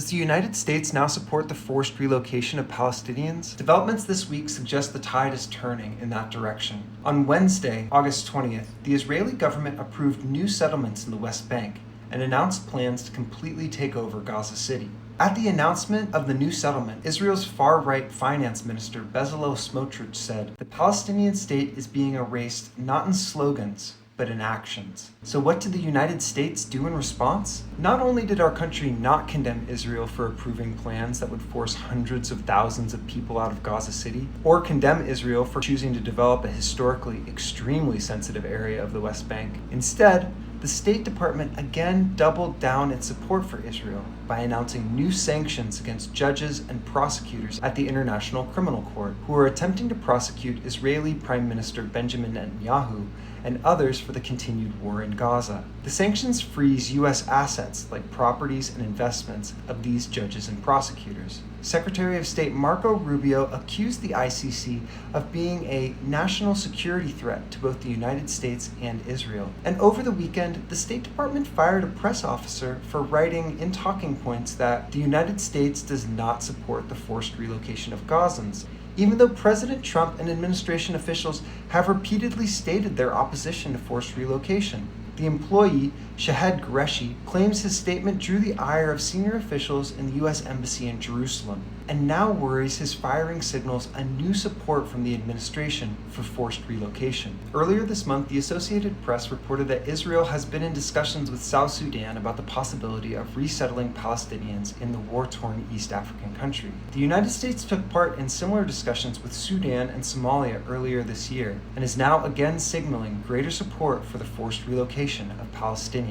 Does the United States now support the forced relocation of Palestinians? Developments this week suggest the tide is turning in that direction. On Wednesday, August 20th, the Israeli government approved new settlements in the West Bank and announced plans to completely take over Gaza City. At the announcement of the new settlement, Israel's far-right finance minister Bezalel Smotrich said, "The Palestinian state is being erased not in slogans, but in actions." So what did the United States do in response? Not only did our country not condemn Israel for approving plans that would force hundreds of thousands of people out of Gaza City, or condemn Israel for choosing to develop a historically extremely sensitive area of the West Bank. Instead, the State Department again doubled down its support for Israel by announcing new sanctions against judges and prosecutors at the International Criminal Court who are attempting to prosecute Israeli Prime Minister Benjamin Netanyahu and others for the continued war in Gaza. The sanctions freeze U.S. assets like properties and investments of these judges and prosecutors. Secretary of State Marco Rubio accused the ICC of being a national security threat to both the United States and Israel. And over the weekend, the State Department fired a press officer for writing in talking points that the United States does not support the forced relocation of Gazans, even though President Trump and administration officials have repeatedly stated their opposition to forced relocation. The employee, Shahed Ghoreishi, claims his statement drew the ire of senior officials in the U.S. Embassy in Jerusalem, and now worries his firing signals a new support from the administration for forced relocation. Earlier this month, the Associated Press reported that Israel has been in discussions with South Sudan about the possibility of resettling Palestinians in the war-torn East African country. The United States took part in similar discussions with Sudan and Somalia earlier this year, and is now again signaling greater support for the forced relocation of Palestinians.